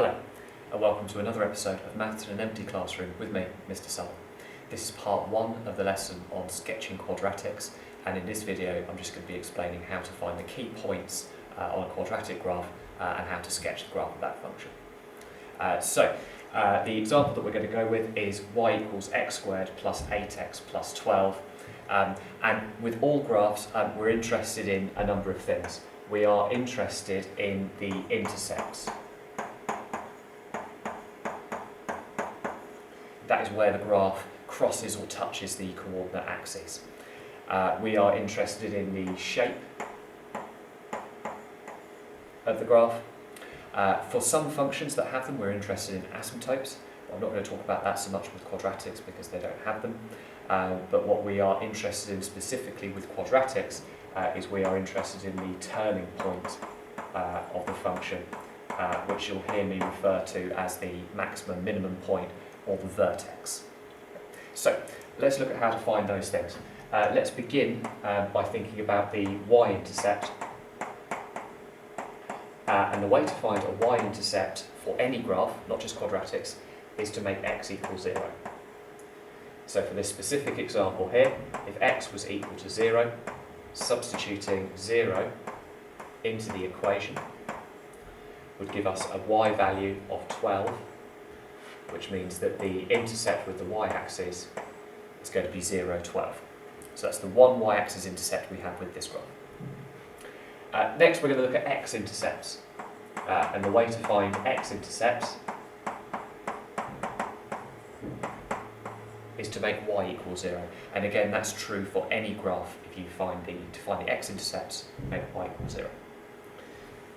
Hello, and welcome to another episode of Maths in an Empty Classroom with me, Mr. Sullivan. This is part one of the lesson on sketching quadratics, and in this video I'm just going to be explaining how to find the key points on a quadratic graph and how to sketch the graph of that function. The example that we're going to go with is y equals x squared plus 8x plus 12. And with all graphs, we're interested in a number of things. We are interested in the intercepts. That is where the graph crosses or touches the coordinate axes. We are interested in the shape of the graph. For some functions that have them, we're interested in asymptotes. I'm not going to talk about that so much with quadratics because they don't have them. But what we are interested in specifically with quadratics is we are interested in the turning point of the function, which you'll hear me refer to as the maximum minimum point, or the vertex. So let's look at how to find those things. Let's begin by thinking about the y-intercept. And the way to find a y-intercept for any graph, not just quadratics, is to make x equal 0. So for this specific example here, if x was equal to 0, substituting 0 into the equation would give us a y value of 12, which means that the intercept with the y-axis is going to be 0, 12. So that's the one y-axis intercept we have with this graph. Next we're going to look at x-intercepts. And the way to find x-intercepts is to make y equal 0. And again, that's true for any graph. If you to find the x-intercepts, make y equal 0.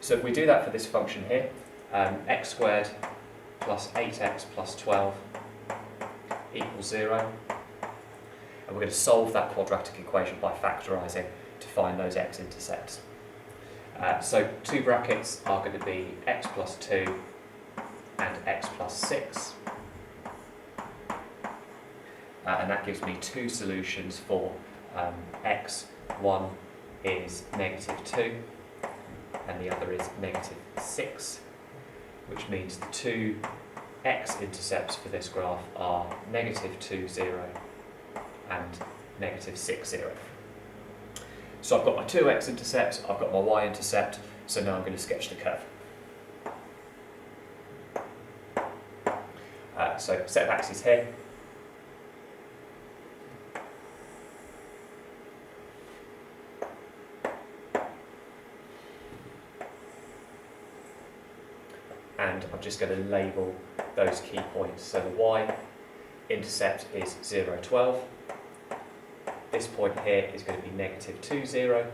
So if we do that for this function here, x squared plus 8x plus 12 equals 0. And we're going to solve that quadratic equation by factorising to find those x-intercepts. So two brackets are going to be x plus 2 and x plus 6. And that gives me two solutions for x. One is negative 2 and the other is negative 6, which means the two x-intercepts for this graph are negative 2, 0 and negative 6, 0. So I've got my two x-intercepts, I've got my y-intercept, so now I'm going to sketch the curve. So set of axes here. And I'm just going to label those key points. So the y-intercept is 0, 12. This point here is going to be negative 2, 0.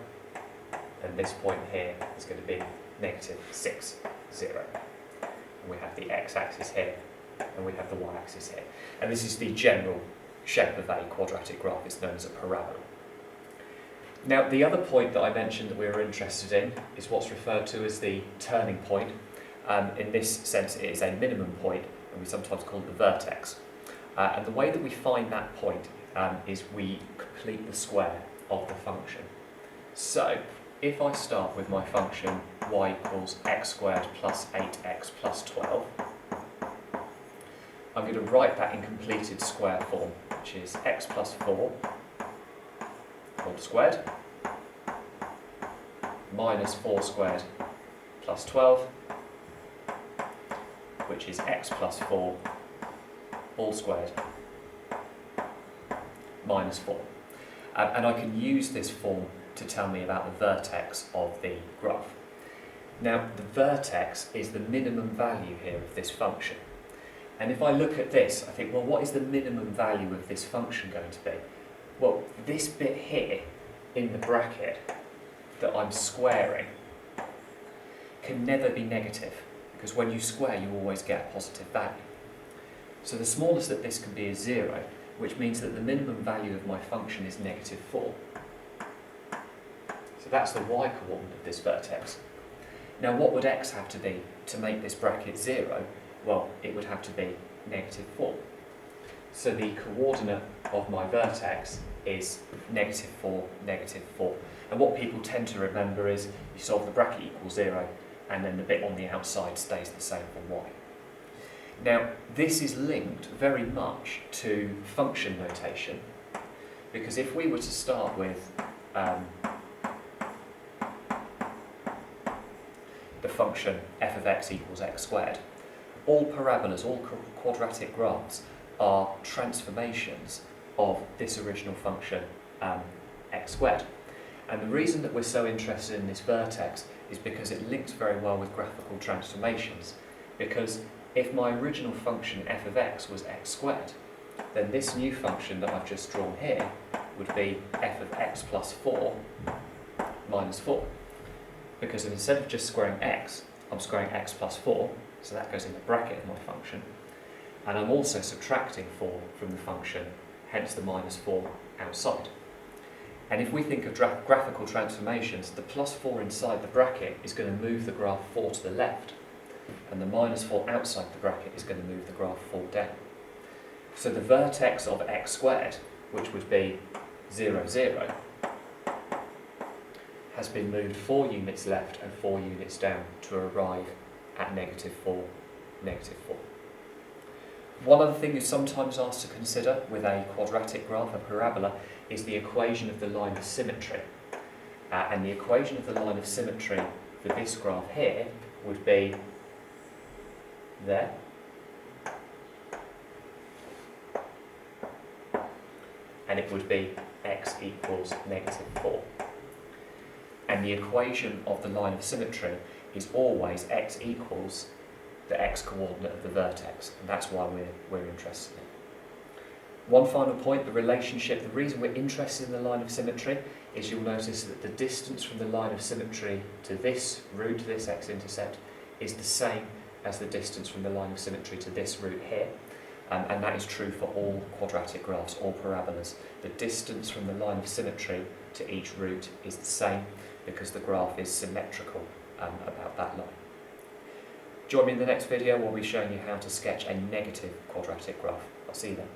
And this point here is going to be negative 6, 0. And we have the x-axis here, and we have the y-axis here. And this is the general shape of a quadratic graph. It's known as a parabola. Now, the other point that I mentioned that we were interested in is what's referred to as the turning point. In this sense, it is a minimum point, and we sometimes call it the vertex. And the way that we find that point is we complete the square of the function. So, if I start with my function y equals x squared plus 8x plus 12, I'm going to write that in completed square form, which is x plus 4 all squared minus 4 squared plus 12, which is x plus 4 all squared minus 4. And I can use this form to tell me about the vertex of the graph. Now, the vertex is the minimum value here of this function. And if I look at this, I think, well, what is the minimum value of this function going to be? Well, this bit here in the bracket that I'm squaring can never be negative, because when you square, you always get a positive value. So the smallest that this can be is 0, which means that the minimum value of my function is negative 4. So that's the y-coordinate of this vertex. Now, what would x have to be to make this bracket 0? Well, it would have to be negative 4. So the coordinate of my vertex is -4, -4. And what people tend to remember is you solve the bracket equals 0, and then the bit on the outside stays the same for y. Now, this is linked very much to function notation, because if we were to start with the function f of x equals x squared, all parabolas, all quadratic graphs are transformations of this original function x squared. And the reason that we're so interested in this vertex is because it links very well with graphical transformations. Because if my original function f of x was x squared, then this new function that I've just drawn here would be f of x plus 4 minus 4. Because instead of just squaring x, I'm squaring x plus 4, so that goes in the bracket of my function. And I'm also subtracting 4 from the function, hence the minus 4 outside. And if we think of graphical transformations, the plus 4 inside the bracket is going to move the graph 4 to the left, and the minus 4 outside the bracket is going to move the graph 4 down. So the vertex of x squared, which would be 0, 0, has been moved 4 units left and 4 units down to arrive at negative 4, negative 4. One other thing you're sometimes asked to consider with a quadratic graph, a parabola, is the equation of the line of symmetry. And the equation of the line of symmetry for this graph here would be there. And it would be x equals negative 4. And the equation of the line of symmetry is always x equals the x-coordinate of the vertex, and that's why we're interested in it. One final point, the relationship, the reason we're interested in the line of symmetry is you'll notice that the distance from the line of symmetry to this root, this x-intercept, is the same as the distance from the line of symmetry to this root here, and that is true for all quadratic graphs, all parabolas. The distance from the line of symmetry to each root is the same because the graph is symmetrical about that line. Join me in the next video where we'll be showing you how to sketch a negative quadratic graph. I'll see you then.